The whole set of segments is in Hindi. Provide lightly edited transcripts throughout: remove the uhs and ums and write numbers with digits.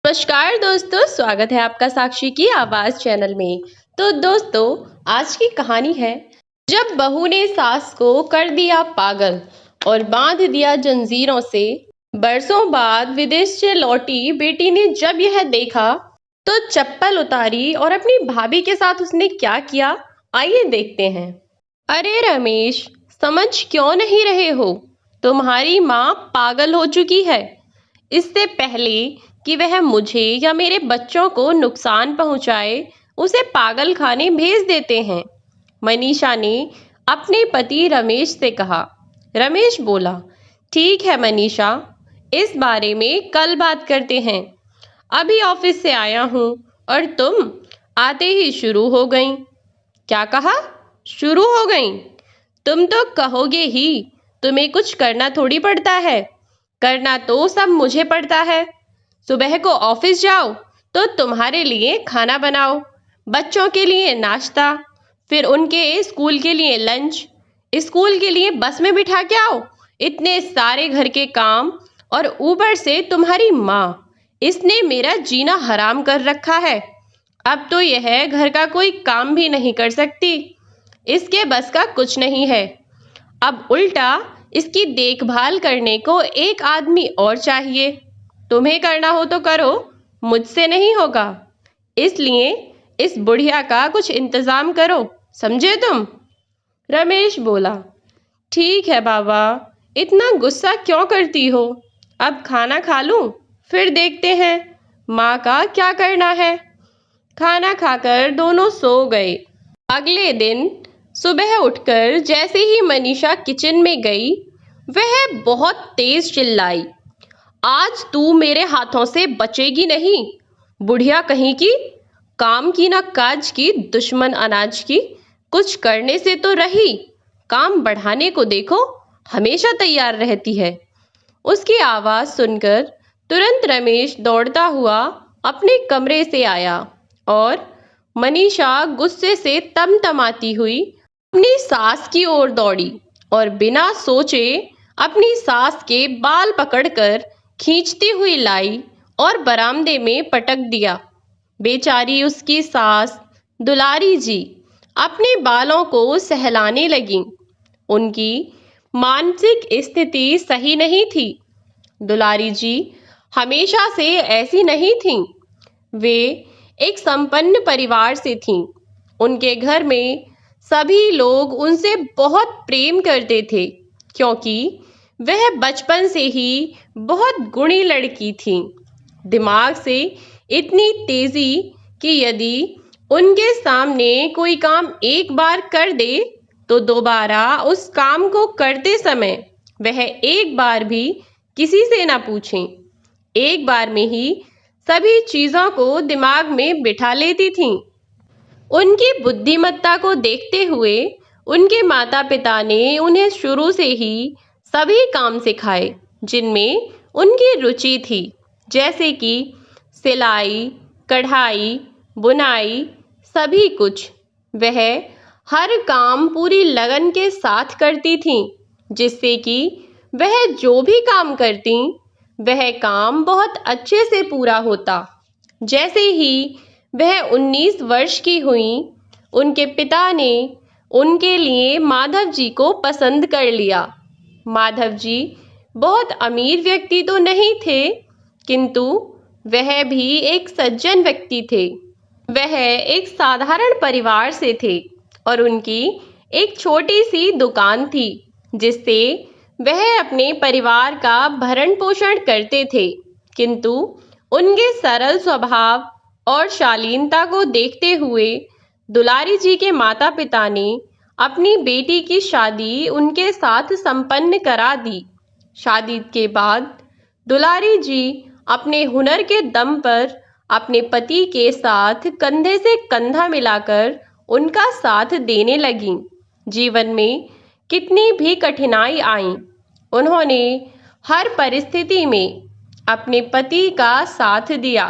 नमस्कार दोस्तों, स्वागत है आपका साक्षी की आवाज चैनल में। तो दोस्तों, आज की कहानी है जब बहू ने सास को कर दिया पागल और बांध दिया जंजीरों से। बरसों बाद विदेश से लौटी बेटी ने जब यह देखा तो चप्पल उतारी और अपनी भाभी के साथ उसने क्या किया, आइए देखते हैं। अरे रमेश, समझ क्यों नहीं रहे हो? तुम्हारी माँ पागल हो चुकी है। इससे पहले कि वह मुझे या मेरे बच्चों को नुकसान पहुंचाए, उसे पागल खाने भेज देते हैं। मनीषा ने अपने पति रमेश से कहा। रमेश बोला, ठीक है मनीषा, इस बारे में कल बात करते हैं। अभी ऑफिस से आया हूँ और तुम आते ही शुरू हो गई। क्या कहा? शुरू हो गई? तुम तो कहोगे ही, तुम्हें कुछ करना थोड़ी पड़ता है। करना तो सब मुझे पड़ता है। सुबह को ऑफिस जाओ तो तुम्हारे लिए खाना बनाओ, बच्चों के लिए नाश्ता, फिर उनके स्कूल के लिए लंच, स्कूल के लिए बस में बिठा के आओ। इतने सारे घर के काम, और ऊपर से तुम्हारी माँ, इसने मेरा जीना हराम कर रखा है। अब तो यह घर का कोई काम भी नहीं कर सकती। इसके बस का कुछ नहीं है। अब उल्टा इसकी देखभाल करने को एक आदमी और चाहिए। तुम्हें करना हो तो करो, मुझसे नहीं होगा। इसलिए इस बुढ़िया का कुछ इंतजाम करो, समझे तुम? रमेश बोला, ठीक है बाबा, इतना गुस्सा क्यों करती हो? अब खाना खा लूं, फिर देखते हैं माँ का क्या करना है। खाना खाकर दोनों सो गए। अगले दिन सुबह उठकर जैसे ही मनीषा किचन में गई, वह बहुत तेज चिल्लाई, आज तू मेरे हाथों से बचेगी नहीं। बुढ़िया कहीं की, काम की ना काज की, दुश्मन अनाज की। कुछ करने से तो रही, काम बढ़ाने को देखो, हमेशा तैयार रहती है। उसकी आवाज सुनकर तुरंत रमेश दौड़ता हुआ अपने कमरे से आया और मनीषा गुस्से से तमतमाती हुई अपनी सास की ओर दौड़ी और बिना सोचे अपनी सास के बाल पकड़कर खींचती हुई लाई और बरामदे में पटक दिया। बेचारी उसकी सास दुलारी जी अपने बालों को सहलाने लगी। उनकी मानसिक स्थिति सही नहीं थी। दुलारी जी हमेशा से ऐसी नहीं थीं। वे एक संपन्न परिवार से थीं। उनके घर में सभी लोग उनसे बहुत प्रेम करते थे, क्योंकि वह बचपन से ही बहुत गुणी लड़की थी। दिमाग से इतनी तेजी कि यदि उनके सामने कोई काम एक बार कर दे तो दोबारा उस काम को करते समय वह एक बार भी किसी से ना पूछें। एक बार में ही सभी चीजों को दिमाग में बिठा लेती थीं। उनकी बुद्धिमत्ता को देखते हुए उनके माता पिता ने उन्हें शुरू से ही सभी काम सिखाए जिनमें उनकी रुचि थी, जैसे कि सिलाई, कढ़ाई, बुनाई, सभी कुछ। वह हर काम पूरी लगन के साथ करती थीं, जिससे कि वह जो भी काम करती वह काम बहुत अच्छे से पूरा होता। जैसे ही वह 19 वर्ष की हुई, उनके पिता ने उनके लिए माधव जी को पसंद कर लिया। माधव जी बहुत अमीर व्यक्ति तो नहीं थे, किंतु वह भी एक सज्जन व्यक्ति थे। वह एक साधारण परिवार से थे और उनकी एक छोटी सी दुकान थी, जिससे वह अपने परिवार का भरण पोषण करते थे। किंतु उनके सरल स्वभाव और शालीनता को देखते हुए दुलारी जी के माता पिता ने अपनी बेटी की शादी उनके साथ संपन्न करा दी। शादी के बाद दुलारी जी अपने हुनर के दम पर अपने पति के साथ कंधे से कंधा मिलाकर उनका साथ देने लगीं। जीवन में कितनी भी कठिनाई आई, उन्होंने हर परिस्थिति में अपने पति का साथ दिया।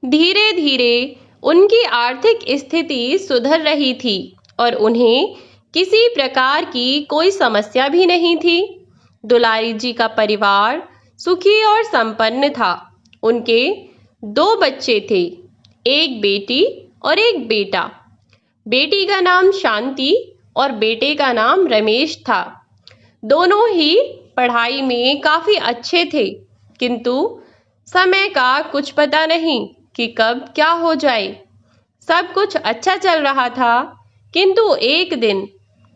धीरे धीरे उनकी आर्थिक स्थिति सुधर रही थी और उन्हें किसी प्रकार की कोई समस्या भी नहीं थी। दुलारी जी का परिवार सुखी और संपन्न था। उनके दो बच्चे थे, एक बेटी और एक बेटा। बेटी का नाम शांति और बेटे का नाम रमेश था। दोनों ही पढ़ाई में काफ़ी अच्छे थे, किंतु समय का कुछ पता नहीं कि कब क्या हो जाए। सब कुछ अच्छा चल रहा था, किंतु एक दिन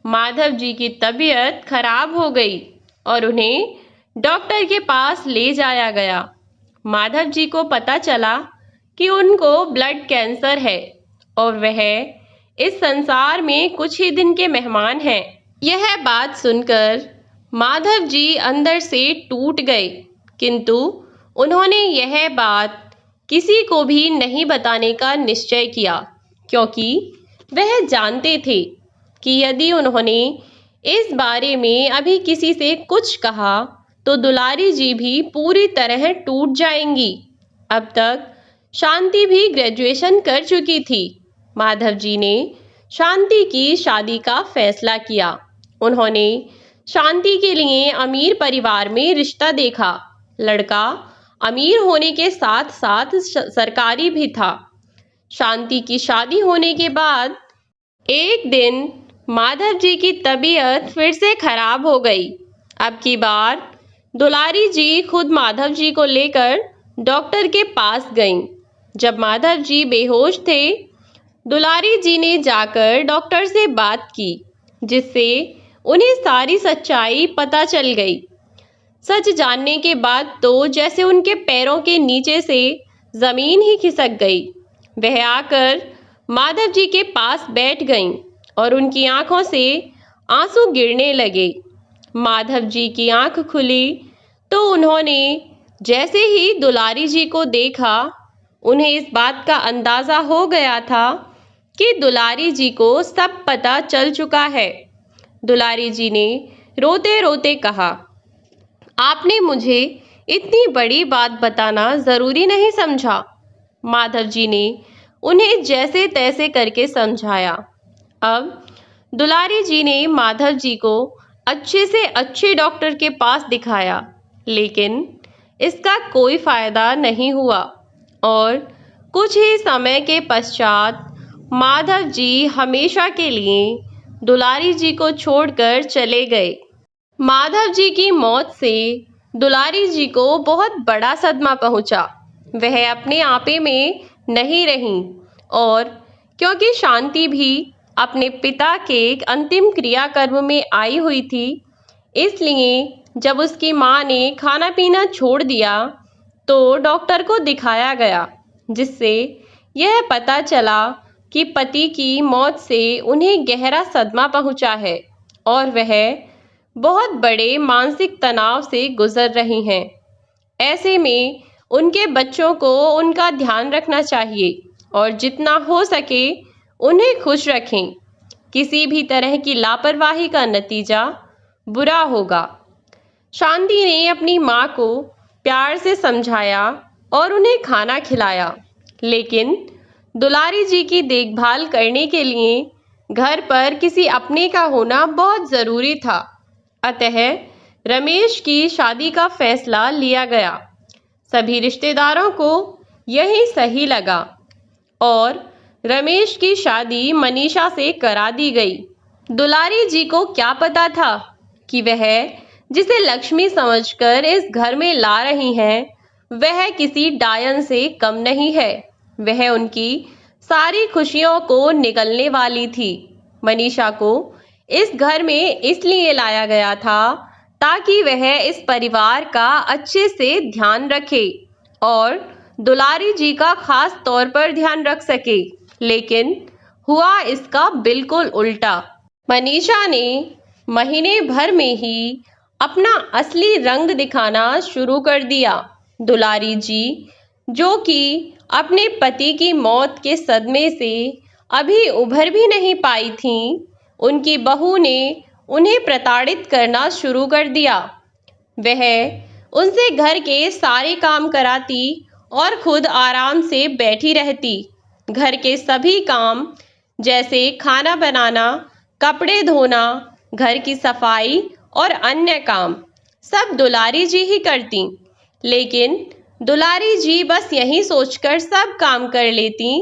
माधव जी की तबीयत खराब हो गई और उन्हें डॉक्टर के पास ले जाया गया। माधव जी को पता चला कि उनको ब्लड कैंसर है और वह इस संसार में कुछ ही दिन के मेहमान हैं। यह बात सुनकर माधव जी अंदर से टूट गए, किंतु उन्होंने यह बात किसी को भी नहीं बताने का निश्चय किया, क्योंकि वह जानते थे कि यदि उन्होंने इस बारे में अभी किसी से कुछ कहा तो दुलारी जी भी पूरी तरह टूट जाएंगी। अब तक शांति भी ग्रेजुएशन कर चुकी थी। माधव जी ने शांति की शादी का फैसला किया। उन्होंने शांति के लिए अमीर परिवार में रिश्ता देखा। लड़का अमीर होने के साथ साथ सरकारी भी था। शांति की शादी होने के बाद एक दिन माधव जी की तबीयत फिर से खराब हो गई। अब की बार दुलारी जी खुद माधव जी को लेकर डॉक्टर के पास गईं। जब माधव जी बेहोश थे, दुलारी जी ने जाकर डॉक्टर से बात की, जिससे उन्हें सारी सच्चाई पता चल गई। सच जानने के बाद तो जैसे उनके पैरों के नीचे से जमीन ही खिसक गई। वह आकर माधव जी के पास बैठ गईं और उनकी आंखों से आंसू गिरने लगे। माधव जी की आंख खुली तो उन्होंने जैसे ही दुलारी जी को देखा, उन्हें इस बात का अंदाजा हो गया था कि दुलारी जी को सब पता चल चुका है। दुलारी जी ने रोते रोते कहा, आपने मुझे इतनी बड़ी बात बताना जरूरी नहीं समझा। माधव जी ने उन्हें जैसे तैसे करके समझाया। अब दुलारी जी ने माधव जी को अच्छे से अच्छे डॉक्टर के पास दिखाया, लेकिन इसका कोई फायदा नहीं हुआ और कुछ ही समय के पश्चात माधव जी हमेशा के लिए दुलारी जी को छोड़कर चले गए। माधव जी की मौत से दुलारी जी को बहुत बड़ा सदमा पहुंचा। वह अपने आपे में नहीं रहीं और क्योंकि शांति भी अपने पिता के अंतिम क्रियाकर्म में आई हुई थी, इसलिए जब उसकी मां ने खाना पीना छोड़ दिया तो डॉक्टर को दिखाया गया, जिससे यह पता चला कि पति की मौत से उन्हें गहरा सदमा पहुंचा है और वह बहुत बड़े मानसिक तनाव से गुजर रही हैं। ऐसे में उनके बच्चों को उनका ध्यान रखना चाहिए और जितना हो सके उन्हें खुश रखें। किसी भी तरह की लापरवाही का नतीजा बुरा होगा। शांति ने अपनी माँ को प्यार से समझाया और उन्हें खाना खिलाया, लेकिन दुलारी जी की देखभाल करने के लिए घर पर किसी अपने का होना बहुत ज़रूरी था। अतः रमेश की शादी का फैसला लिया गया। सभी रिश्तेदारों को यही सही लगा और रमेश की शादी मनीषा से करा दी गई। दुलारी जी को क्या पता था कि वह जिसे लक्ष्मी समझकर इस घर में ला रही हैं, वह किसी डायन से कम नहीं है। वह उनकी सारी खुशियों को निगलने वाली थी। मनीषा को इस घर में इसलिए लाया गया था ताकि वह इस परिवार का अच्छे से ध्यान रखे और दुलारी जी का खास तौर पर ध्यान रख सके, लेकिन हुआ इसका बिल्कुल उल्टा। मनीषा ने महीने भर में ही अपना असली रंग दिखाना शुरू कर दिया। दुलारी जी, जो कि अपने पति की मौत के सदमे से अभी उभर भी नहीं पाई थीं, उनकी बहू ने उन्हें प्रताड़ित करना शुरू कर दिया। वह उनसे घर के सारे काम कराती और खुद आराम से बैठी रहती। घर के सभी काम जैसे खाना बनाना, कपड़े धोना, घर की सफाई और अन्य काम सब दुलारी जी ही करती। लेकिन दुलारी जी बस यही सोचकर सब काम कर लेती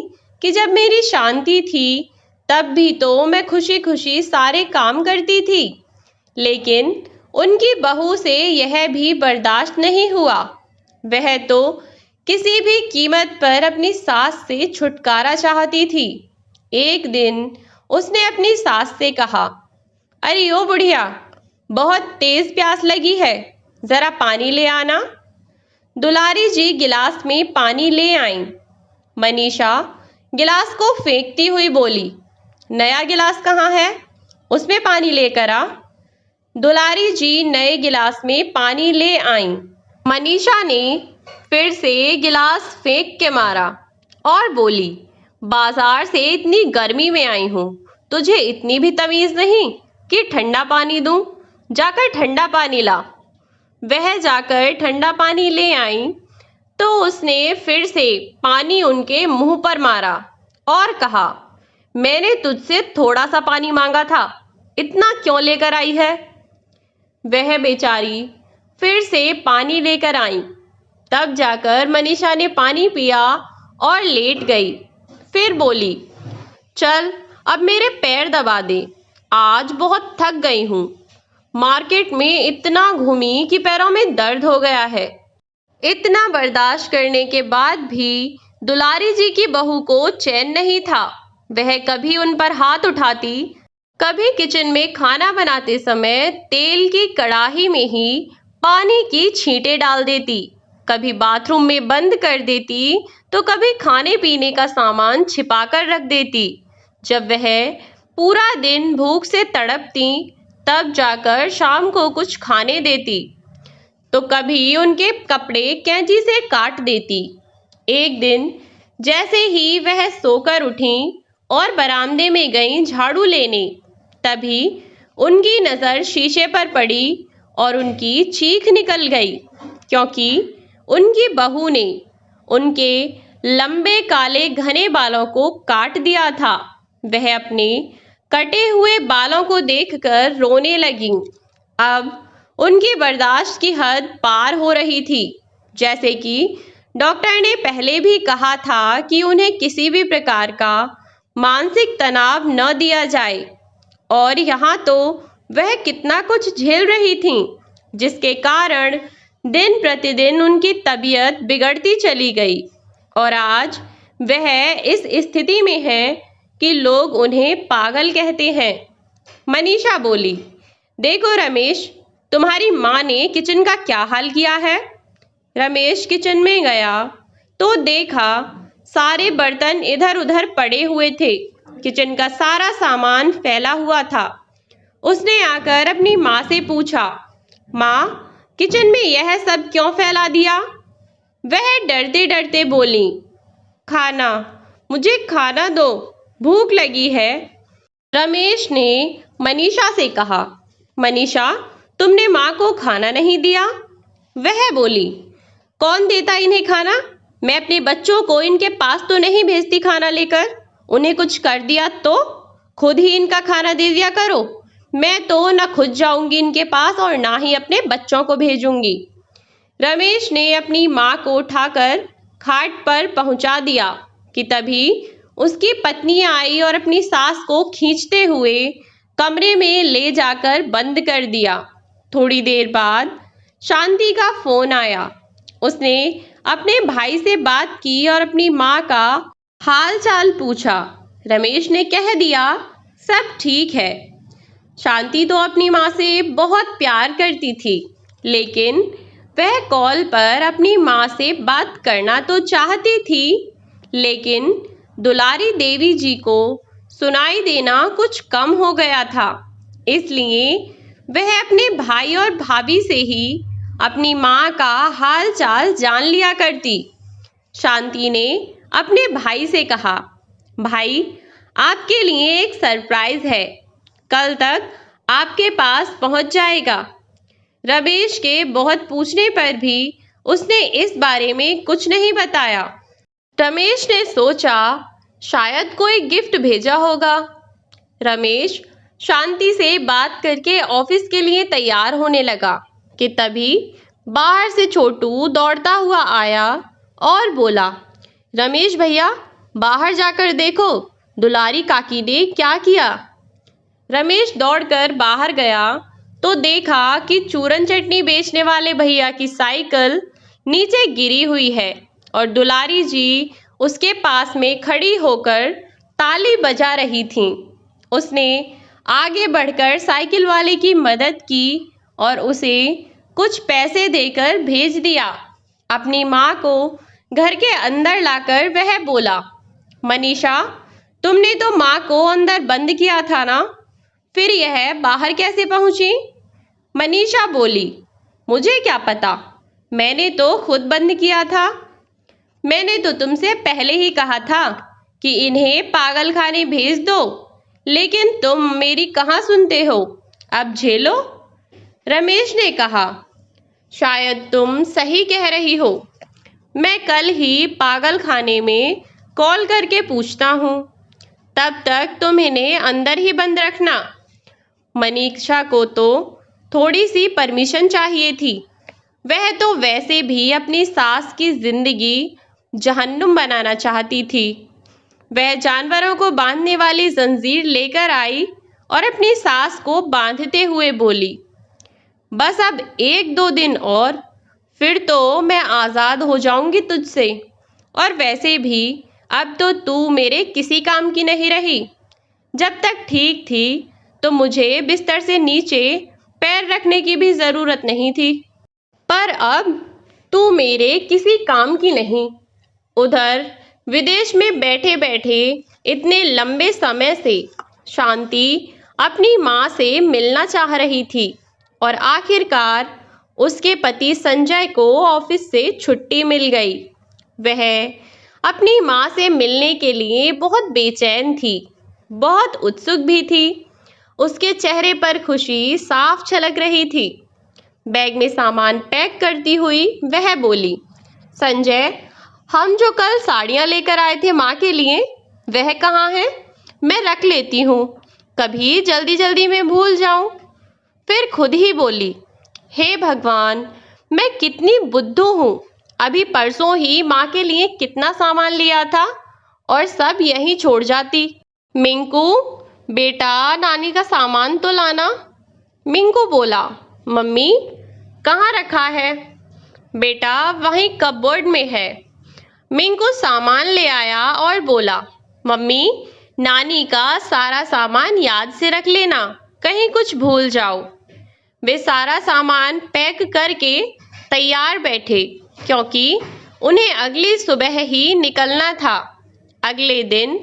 कि जब मेरी शांति थी तब भी तो मैं खुशी खुशी सारे काम करती थी, लेकिन उनकी बहू से यह भी बर्दाश्त नहीं हुआ। वह तो किसी भी कीमत पर अपनी सास से छुटकारा चाहती थी। एक दिन उसने अपनी सास से कहा, अरे ओ बुढ़िया, बहुत तेज प्यास लगी है, जरा पानी ले आना। दुलारी जी गिलास में पानी ले आईं। मनीषा गिलास को फेंकती हुई बोली, नया गिलास कहाँ है, उसमें पानी लेकर आ। दुलारी जी नए गिलास में पानी ले आईं। मनीषा ने फिर से गिलास फेंक के मारा और बोली, बाजार से इतनी गर्मी में आई हूँ, तुझे इतनी भी तमीज नहीं कि ठंडा पानी दूं? जाकर ठंडा पानी ला। वह जाकर ठंडा पानी ले आई तो उसने फिर से पानी उनके मुंह पर मारा और कहा, मैंने तुझसे थोड़ा सा पानी मांगा था, इतना क्यों लेकर आई है? वह बेचारी फिर से पानी लेकर आई। तब जाकर मनीषा ने पानी पिया और लेट गई। फिर बोली, चल अब मेरे पैर दबा दे, आज बहुत थक गई हूँ। मार्केट में इतना घूमी कि पैरों में दर्द हो गया है। इतना बर्दाश्त करने के बाद भी दुलारी जी की बहू को चैन नहीं था। वह कभी उन पर हाथ उठाती, कभी किचन में खाना बनाते समय तेल की कड़ाही में ही पानी की छींटे डाल देती, कभी बाथरूम में बंद कर देती तो कभी खाने पीने का सामान छिपाकर रख देती। जब वह पूरा दिन भूख से तड़पती तब जाकर शाम को कुछ खाने देती, तो कभी उनके कपड़े कैंची से काट देती। एक दिन जैसे ही वह सोकर उठी और बरामदे में गईं झाड़ू लेने, तभी उनकी नज़र शीशे पर पड़ी और उनकी चीख निकल गई, क्योंकि उनकी बहू ने उनके लंबे काले घने बालों को काट दिया था। वह अपने कटे हुए बालों को देखकर रोने लगी। अब उनकी बर्दाश्त की हद पार हो रही थी। जैसे कि डॉक्टर ने पहले भी कहा था कि उन्हें किसी भी प्रकार का मानसिक तनाव न दिया जाए, और यहाँ तो वह कितना कुछ झेल रही थीं, जिसके कारण दिन प्रतिदिन उनकी तबीयत बिगड़ती चली गई। और आज वह इस स्थिति में है कि लोग उन्हें पागल कहते हैं। मनीषा बोली, देखो रमेश, तुम्हारी माँ ने किचन का क्या हाल किया है। रमेश किचन में गया तो देखा सारे बर्तन इधर उधर पड़े हुए थे, किचन का सारा सामान फैला हुआ था। उसने आकर अपनी माँ से पूछा, माँ, किचन में यह सब क्यों फैला दिया? वह डरते डरते बोली, खाना, मुझे खाना दो, भूख लगी है। रमेश ने मनीषा से कहा, मनीषा, तुमने माँ को खाना नहीं दिया? वह बोली, कौन देता इन्हें खाना? मैं अपने बच्चों को इनके पास तो नहीं भेजती खाना लेकर, उन्हें कुछ कर दिया तो खुद ही इनका खाना दे दिया करो। मैं तो ना खुद जाऊंगी इनके पास और ना ही अपने बच्चों को भेजूंगी। रमेश ने अपनी माँ को उठाकर खाट पर पहुंचा दिया कि तभी उसकी पत्नी आई और अपनी सास को खींचते हुए कमरे में ले जाकर बंद कर दिया। थोड़ी देर बाद शांति का फोन आया। उसने अपने भाई से बात की और अपनी माँ का हाल चाल पूछा। रमेश ने कह दिया, सब ठीक है। शांति तो अपनी माँ से बहुत प्यार करती थी, लेकिन वह कॉल पर अपनी माँ से बात करना तो चाहती थी, लेकिन दुलारी देवी जी को सुनाई देना कुछ कम हो गया था। इसलिए वह अपने भाई और भाभी से ही अपनी माँ का हाल चाल जान लिया करती। शांति ने अपने भाई से कहा, भाई, आपके लिए एक सरप्राइज है, कल तक आपके पास पहुंच जाएगा। रमेश के बहुत पूछने पर भी उसने इस बारे में कुछ नहीं बताया। रमेश ने सोचा शायद कोई गिफ्ट भेजा होगा। रमेश शांति से बात करके ऑफिस के लिए तैयार होने लगा कि तभी बाहर से छोटू दौड़ता हुआ आया और बोला, रमेश भैया, बाहर जाकर देखो दुलारी काकी ने क्या किया। रमेश दौड़कर बाहर गया तो देखा कि चूरन चटनी बेचने वाले भैया की साइकिल नीचे गिरी हुई है और दुलारी जी उसके पास में खड़ी होकर ताली बजा रही थीं। उसने आगे बढ़कर साइकिल वाले की मदद की और उसे कुछ पैसे देकर भेज दिया। अपनी माँ को घर के अंदर लाकर वह बोला, मनीषा, तुमने तो माँ को अंदर बंद किया था ना, फिर यह बाहर कैसे पहुंची? मनीषा बोली, मुझे क्या पता, मैंने तो खुद बंद किया था। मैंने तो तुमसे पहले ही कहा था कि इन्हें पागल खाने भेज दो, लेकिन तुम मेरी कहाँ सुनते हो। अब झेलो। रमेश ने कहा, शायद तुम सही कह रही हो। मैं कल ही पागल खाने में कॉल करके पूछता हूँ। तब तक तुम इन्हें अंदर ही बंद रखना। मनीषा को तो थोड़ी सी परमिशन चाहिए थी। वह तो वैसे भी अपनी सास की जिंदगी जहन्नुम बनाना चाहती थी। वह जानवरों को बांधने वाली जंजीर लेकर आई और अपनी सास को बांधते हुए बोली, बस अब 1-2 दिन और, फिर तो मैं आज़ाद हो जाऊंगी तुझसे। और वैसे भी अब तो तू मेरे किसी काम की नहीं रही। जब तक ठीक थी तो मुझे बिस्तर से नीचे पैर रखने की भी ज़रूरत नहीं थी, पर अब तू मेरे किसी काम की नहीं। उधर विदेश में बैठे बैठे इतने लंबे समय से शांति अपनी माँ से मिलना चाह रही थी और आखिरकार उसके पति संजय को ऑफिस से छुट्टी मिल गई। वह अपनी माँ से मिलने के लिए बहुत बेचैन थी, बहुत उत्सुक भी थी। उसके चेहरे पर खुशी साफ झलक रही थी। बैग में सामान पैक करती हुई वह बोली, संजय, हम जो कल साड़ियाँ लेकर आए थे माँ के लिए, वह कहाँ हैं? मैं रख लेती हूँ, कभी जल्दी जल्दी में भूल जाऊँ। फिर खुद ही बोली, हे भगवान, मैं कितनी बुद्धू हूँ। अभी परसों ही माँ के लिए कितना सामान लिया था और सब यहीं छोड़ जाती। मिंकू, बेटा, नानी का सामान तो लाना। मिंकू बोला, मम्मी, कहाँ रखा है? बेटा, वहीं कपबोर्ड में है। मिंकू सामान ले आया और बोला, मम्मी, नानी का सारा सामान याद से रख लेना, कहीं कुछ भूल जाओ। वे सारा सामान पैक करके तैयार बैठे, क्योंकि उन्हें अगली सुबह ही निकलना था। अगले दिन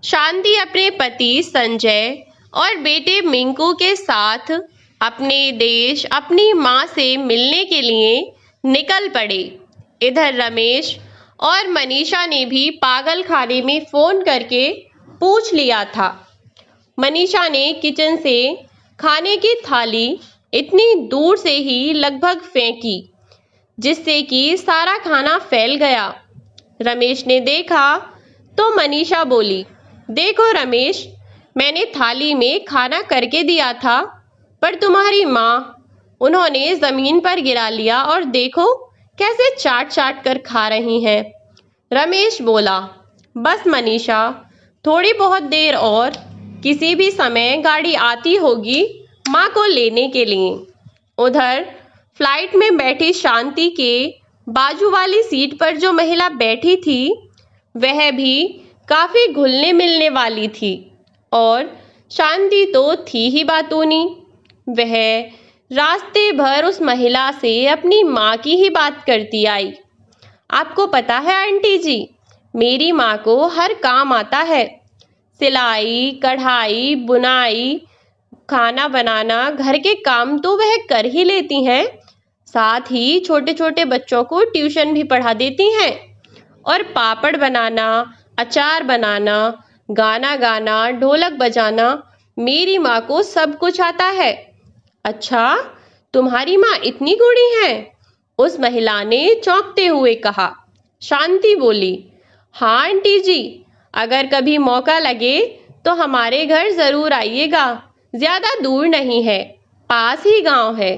शांति अपने पति संजय और बेटे मिंकू के साथ अपने देश अपनी माँ से मिलने के लिए निकल पड़े। इधर रमेश और मनीषा ने भी पागल खाने में फ़ोन करके पूछ लिया था। मनीषा ने किचन से खाने की थाली इतनी दूर से ही लगभग फेंकी, जिससे कि सारा खाना फैल गया। रमेश ने देखा तो मनीषा बोली, देखो रमेश, मैंने थाली में खाना करके दिया था, पर तुम्हारी माँ, उन्होंने ज़मीन पर गिरा लिया और देखो कैसे चाट चाट कर खा रही हैं। रमेश बोला, बस मनीषा, थोड़ी बहुत देर और, किसी भी समय गाड़ी आती होगी माँ को लेने के लिए। उधर फ्लाइट में बैठी शांति के बाजू वाली सीट पर जो महिला बैठी थी, वह भी काफ़ी घुलने मिलने वाली थी और शांति तो थी ही बातूनी। वह रास्ते भर उस महिला से अपनी माँ की ही बात करती आई। आपको पता है आंटी जी, मेरी माँ को हर काम आता है। सिलाई, कढ़ाई, बुनाई, खाना बनाना, घर के काम तो वह कर ही लेती हैं। साथ ही छोटे छोटे बच्चों को ट्यूशन भी पढ़ा देती हैं। और पापड़ बनाना, अचार बनाना, गाना गाना, ढोलक बजाना, मेरी माँ को सब कुछ आता है। अच्छा, तुम्हारी माँ इतनी बूढ़ी है? उस महिला ने चौंकते हुए कहा। शांति बोली, हाँ आंटी जी, अगर कभी मौका लगे तो हमारे घर ज़रूर आइएगा। ज़्यादा दूर नहीं है, पास ही गांव है।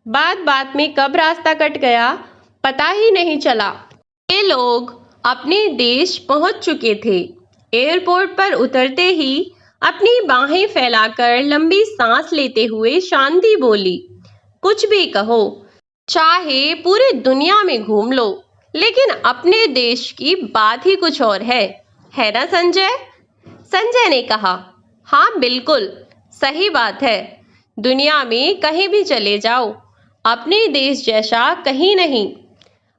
बात बात में कब रास्ता कट गया पता ही नहीं चला। ये लोग अपने देश पहुंच चुके थे। एयरपोर्ट पर उतरते ही अपनी बाहें फैलाकर लंबी सांस लेते हुए शांति बोली, कुछ भी कहो, चाहे पूरी दुनिया में घूम लो, लेकिन अपने देश की बात ही कुछ और है ना संजय? संजय ने कहा, हाँ बिल्कुल सही बात है। दुनिया में कहीं भी चले जाओ, अपने देश जैसा कहीं नहीं।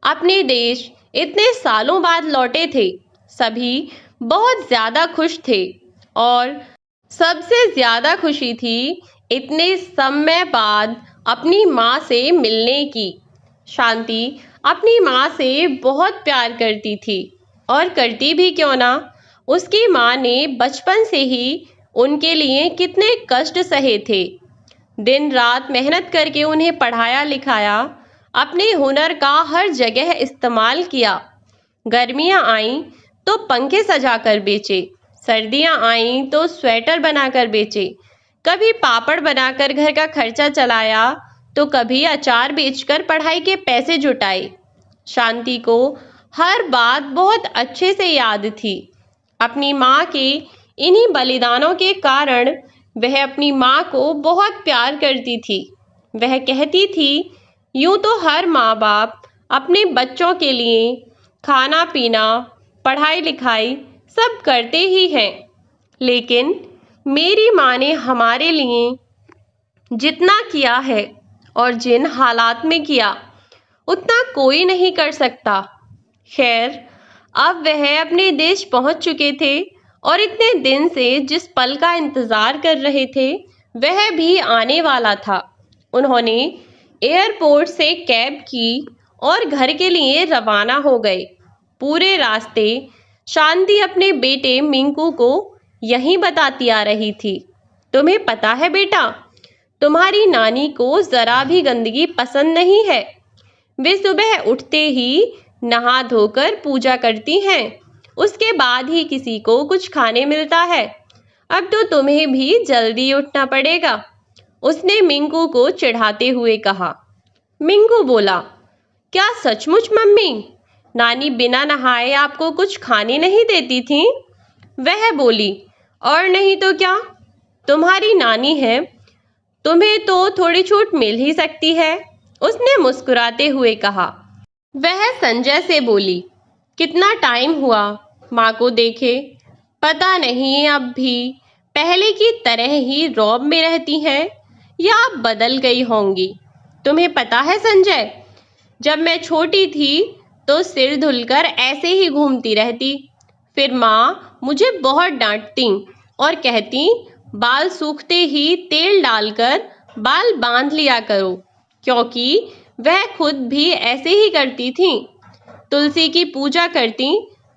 अपने देश इतने सालों बाद लौटे थे, सभी बहुत ज्यादा खुश थे और सबसे ज्यादा खुशी थी इतने समय बाद अपनी माँ से मिलने की। शांति अपनी माँ से बहुत प्यार करती थी और करती भी क्यों ना, उसकी माँ ने बचपन से ही उनके लिए कितने कष्ट सहे थे। दिन रात मेहनत करके उन्हें पढ़ाया लिखाया, अपने हुनर का हर जगह इस्तेमाल किया। गर्मियाँ आईं तो पंखे सजाकर बेचे, सर्दियाँ आईं तो स्वेटर बनाकर बेचे, कभी पापड़ बनाकर घर का खर्चा चलाया तो कभी अचार बेचकर पढ़ाई के पैसे जुटाए। शांति को हर बात बहुत अच्छे से याद थी। अपनी माँ के इन्हीं बलिदानों के कारण वह अपनी माँ को बहुत प्यार करती थी। वह कहती थी, यूं तो हर माँ बाप अपने बच्चों के लिए खाना पीना, पढ़ाई लिखाई सब करते ही हैं, लेकिन मेरी माँ ने हमारे लिए जितना किया है और जिन हालात में किया उतना कोई नहीं कर सकता। खैर, अब वह अपने देश पहुंच चुके थे और इतने दिन से जिस पल का इंतजार कर रहे थे वह भी आने वाला था। उन्होंने एयरपोर्ट से कैब की और घर के लिए रवाना हो गए। पूरे रास्ते शांति अपने बेटे मिंकू को यही बताती आ रही थी, तुम्हें पता है बेटा, तुम्हारी नानी को जरा भी गंदगी पसंद नहीं है। वे सुबह उठते ही नहा धोकर पूजा करती हैं, उसके बाद ही किसी को कुछ खाने मिलता है। अब तो तुम्हें भी जल्दी उठना पड़ेगा, उसने मिंकू को चिढ़ाते हुए कहा। मिंकू बोला, क्या सचमुच मम्मी? नानी बिना नहाए आपको कुछ खाने नहीं देती थी? वह बोली, और नहीं तो क्या, तुम्हारी नानी है, तुम्हें तो थोड़ी छूट मिल ही सकती है, उसने मुस्कुराते हुए कहा। वह संजय से बोली, कितना टाइम हुआ माँ को देखे, पता नहीं अब भी पहले की तरह ही रौब में रहती हैं या अब बदल गई होंगी। तुम्हें पता है संजय, जब मैं छोटी थी तो सिर धुलकर ऐसे ही घूमती रहती, फिर माँ मुझे बहुत डांटती और कहती बाल सूखते ही तेल डालकर बाल बांध लिया करो, क्योंकि वह खुद भी ऐसे ही करती थीं। तुलसी की पूजा करती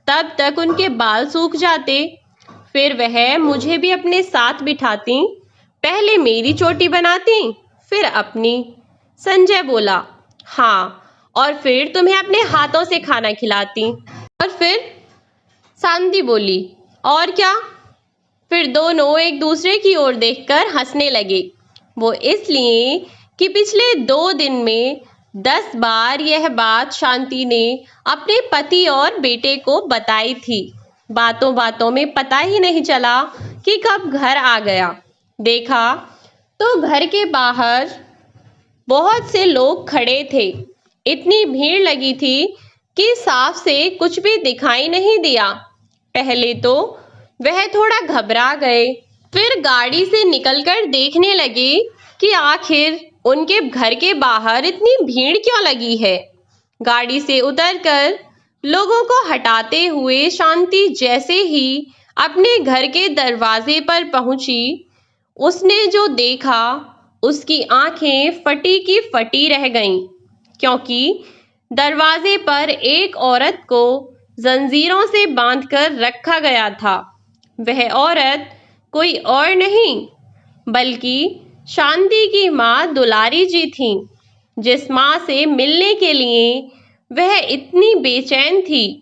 तब तक उनके बाल सूख जाते, फिर वह मुझे भी अपने साथ बिठाती, पहले मेरी चोटी बनाती फिर अपनी। संजय बोला, हाँ, और फिर तुम्हें अपने हाथों से खाना खिलाती। और फिर? शांति बोली, और क्या? फिर दोनों एक दूसरे की ओर देखकर हंसने लगे। वो इसलिए कि पिछले 2 दिन में 10 बार यह बात शांति ने अपने पति और बेटे को बताई थी। बातों बातों में पता ही नहीं चला कि कब घर आ गया। देखा तो घर के बाहर बहुत से लोग खड़े थे। इतनी भीड़ लगी थी कि साफ से कुछ भी दिखाई नहीं दिया। पहले तो वह थोड़ा घबरा गए, फिर गाड़ी से निकलकर देखने लगे कि आखिर उनके घर के बाहर इतनी भीड़ क्यों लगी है। गाड़ी से उतरकर लोगों को हटाते हुए शांति जैसे ही अपने घर के दरवाजे पर पहुंची, उसने जो देखा उसकी आंखें फटी की फटी रह गईं, क्योंकि दरवाजे पर एक औरत को जंजीरों से बांधकर रखा गया था। वह औरत कोई और नहीं बल्कि शांति की माँ दुलारी जी थी, जिस माँ से मिलने के लिए वह इतनी बेचैन थी।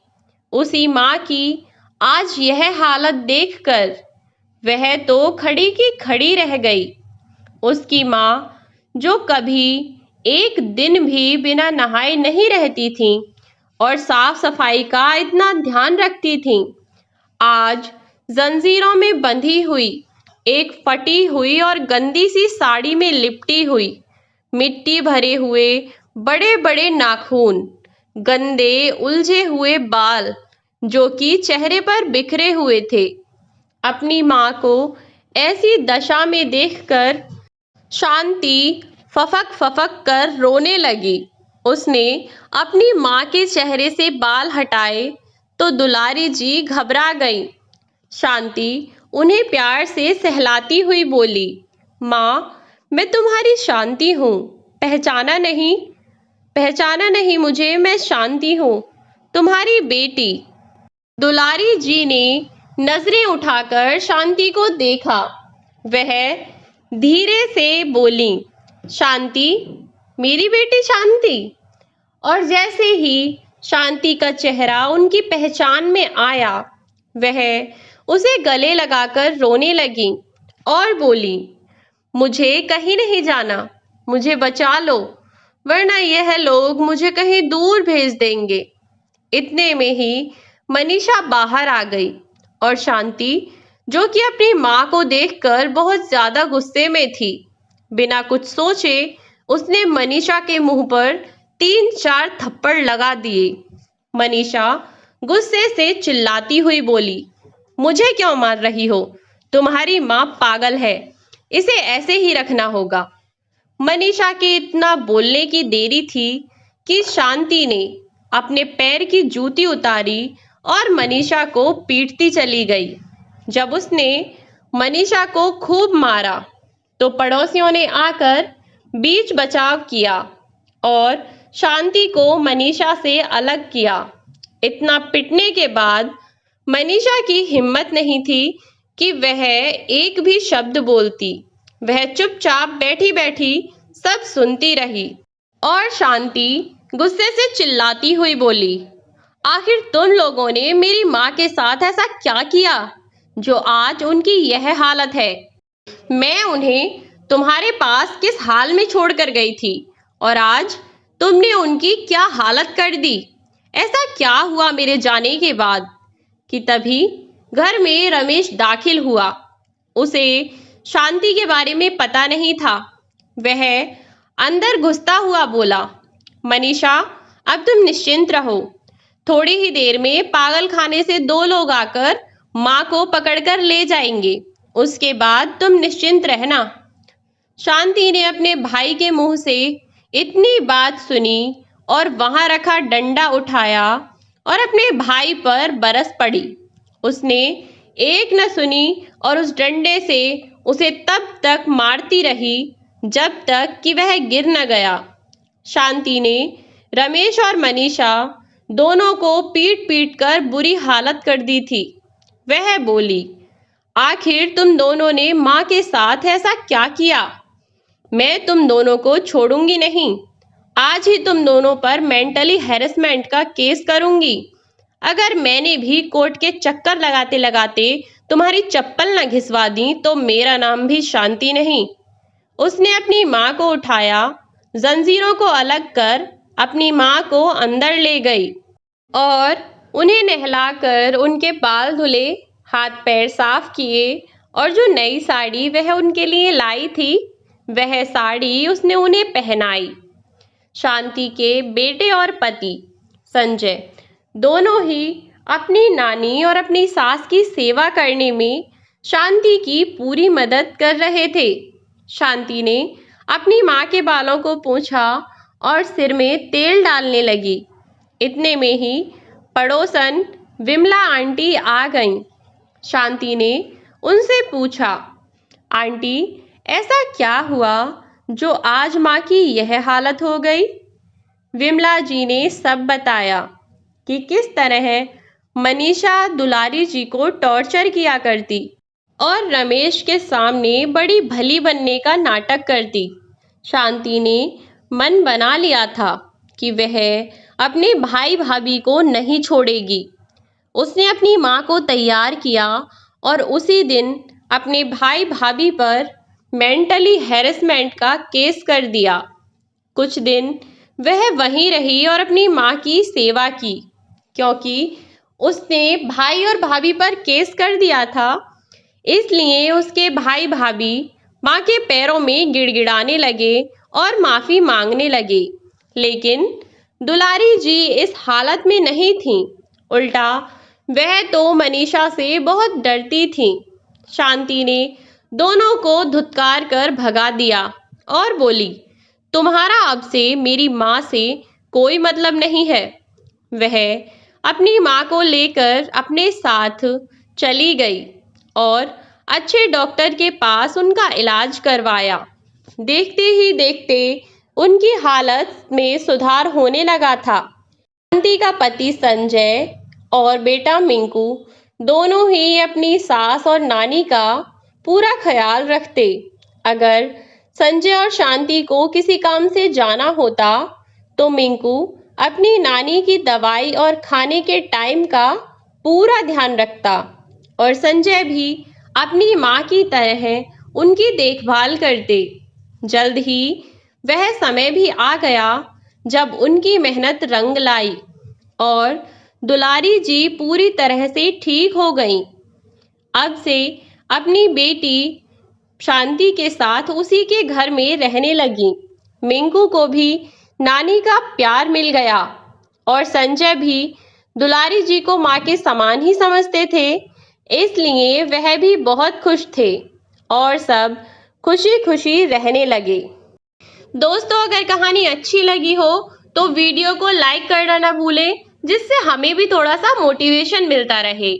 उसी माँ की आज यह हालत देखकर वह तो खड़ी की खड़ी रह गई। उसकी माँ जो कभी एक दिन भी बिना नहाए नहीं रहती थीं और साफ सफाई का इतना ध्यान रखती थीं। आज जंजीरों में बंधी हुई, एक फटी हुई और गंदी सी साड़ी में लिपटी हुई, मिट्टी भरे हुए बड़े बड़े नाखून, गंदे उलझे हुए बाल जो कि चेहरे पर बिखरे हुए थे। अपनी माँ को ऐसी दशा में देखकर शांति फफक फफक कर रोने लगी। उसने अपनी माँ के चेहरे से बाल हटाए तो दुलारी जी घबरा गई। शांति उन्हें प्यार से सहलाती हुई बोली, माँ, मैं तुम्हारी शांति हूँ, पहचाना नहीं? पहचाना नहीं मुझे? मैं शांति हूँ, तुम्हारी बेटी। दुलारी जी ने नजरें उठाकर शांति को देखा। वह धीरे से बोली, शांति, मेरी बेटी शांति। और जैसे ही शांति का चेहरा उनकी पहचान में आया, वह उसे गले लगाकर रोने लगी और बोली, मुझे कहीं नहीं जाना, मुझे बचा लो, वरना यह लोग मुझे कहीं दूर भेज देंगे। इतने में ही मनीषा बाहर आ गई और शांति, जो कि अपनी माँ को देखकर बहुत ज्यादा गुस्से में थी, बिना कुछ सोचे उसने मनीषा के मुंह पर 3-4 थप्पड़ लगा दिए। मनीषा गुस्से से चिल्लाती हुई बोली, मुझे क्यों मार रही हो? तुम्हारी माँ पागल है, इसे ऐसे ही रखना होगा। मनीषा के इतना बोलने की देरी थी कि शांति ने अपने पैर की जूती उतारी और मनीषा को पीटती चली गई। जब उसने मनीषा को खूब मारा तो पड़ोसियों ने आकर बीच बचाव किया और शांति को मनीषा से अलग किया। इतना पिटने के बाद मनीषा की हिम्मत नहीं थी कि वह एक भी शब्द बोलती। वह चुपचाप बैठी बैठी सब सुनती रही और शांति गुस्से से चिल्लाती हुई बोली, आखिर तुम लोगों ने मेरी माँ के साथ ऐसा क्या किया जो आज उनकी यह हालत है? मैं उन्हें तुम्हारे पास किस हाल में छोड़कर गई थी और आज तुमने उनकी क्या हालत कर दी? ऐसा क्या हुआ मेरे जाने के बाद? कि तभी घर में रमेश दाखिल हुआ। उसे शांति के बारे में पता नहीं था। वह अंदर घुसता हुआ बोला, मनीषा, अब तुम निश्चिंत रहो, थोड़ी ही देर में पागल खाने से 2 लोग आकर माँ को पकड़कर ले जाएंगे, उसके बाद तुम निश्चिंत रहना। शांति ने अपने भाई के मुंह से इतनी बात सुनी और वहां रखा डंडा उठाया और अपने भाई पर बरस पड़ी। उसने एक न सुनी और उस डंडे से उसे तब तक मारती रही जब तक कि वह गिर न गया। शांति ने रमेश और मनीषा दोनों को पीट पीट कर बुरी हालत कर दी थी। वह बोली, आखिर तुम दोनों ने माँ के साथ ऐसा क्या किया? मैं तुम दोनों को छोड़ूंगी नहीं। आज ही तुम दोनों पर मेंटली हैरेसमेंट का केस करूंगी। अगर मैंने भी कोर्ट के चक्कर लगाते लगाते तुम्हारी चप्पल न घिसवा दी तो मेरा नाम भी शांति नहीं। उसने अपनी माँ को उठाया, जंजीरों को अलग कर अपनी माँ को अंदर ले गई और उन्हें नहलाकर उनके बाल धुले, हाथ पैर साफ किए और जो नई साड़ी वह उनके लिए लाई थी, वह साड़ी उसने उन्हें पहनाई। शांति के बेटे और पति संजय दोनों ही अपनी नानी और अपनी सास की सेवा करने में शांति की पूरी मदद कर रहे थे। शांति ने अपनी माँ के बालों को पूंछा और सिर में तेल डालने लगी। इतने में ही पड़ोसन विमला आंटी आ गईं। शांति ने उनसे पूछा, आंटी, ऐसा क्या हुआ जो आज माँ की यह हालत हो गई? विमला जी ने सब बताया कि किस तरह मनीषा दुलारी जी को टॉर्चर किया करती और रमेश के सामने बड़ी भली बनने का नाटक करती। शांति ने मन बना लिया था कि वह अपने भाई भाभी को नहीं छोड़ेगी। उसने अपनी माँ को तैयार किया और उसी दिन अपने भाई भाभी पर मेंटली हैरेसमेंट का केस कर दिया। कुछ दिन वह वहीं रही और अपनी माँ की सेवा की, क्योंकि उसने भाई और भाभी पर केस कर दिया था। इसलिए उसके भाई भाभी माँ के पैरों में गिड़गिड़ाने लगे और माफ़ी मांगने लगे। लेकिन दुलारी जी इस हालत में नहीं थीं। उल्टा वह तो मनीषा से बहुत डरती थीं। शांति ने दोनों को धुतकार कर भगा दिया और बोली, तुम्हारा अब से मेरी माँ से कोई मतलब नहीं है। वह अपनी माँ को लेकर अपने साथ चली गई और अच्छे डॉक्टर के पास उनका इलाज करवाया। देखते ही देखते उनकी हालत में सुधार होने लगा था। शांति का पति संजय और बेटा मिंकू दोनों ही अपनी सास और नानी का पूरा ख्याल रखते। अगर संजय और शांति को किसी काम से जाना होता तो मिंकू अपनी नानी की दवाई और खाने के टाइम का पूरा ध्यान रखता और संजय भी अपनी माँ की तरह उनकी देखभाल करते। जल्द ही वह समय भी आ गया जब उनकी मेहनत रंग लाई और दुलारी जी पूरी तरह से ठीक हो गईं। अब से अपनी बेटी शांति के साथ उसी के घर में रहने लगी। मिंकू को भी नानी का प्यार मिल गया और संजय भी दुलारी जी को माँ के समान ही समझते थे। इसलिए वह भी बहुत खुश थे और सब खुशी खुशी रहने लगे। दोस्तों, अगर कहानी अच्छी लगी हो तो वीडियो को लाइक करना ना भूलें, जिससे हमें भी थोड़ा सा मोटिवेशन मिलता रहे।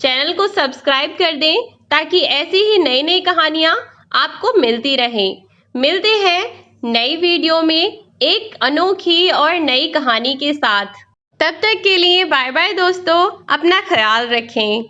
चैनल को सब्सक्राइब कर दें ताकि ऐसी ही नई नई कहानियाँ आपको मिलती रहें। मिलते हैं नई वीडियो में एक अनोखी और नई कहानी के साथ। तब तक के लिए बाय बाय दोस्तों, अपना ख्याल रखें।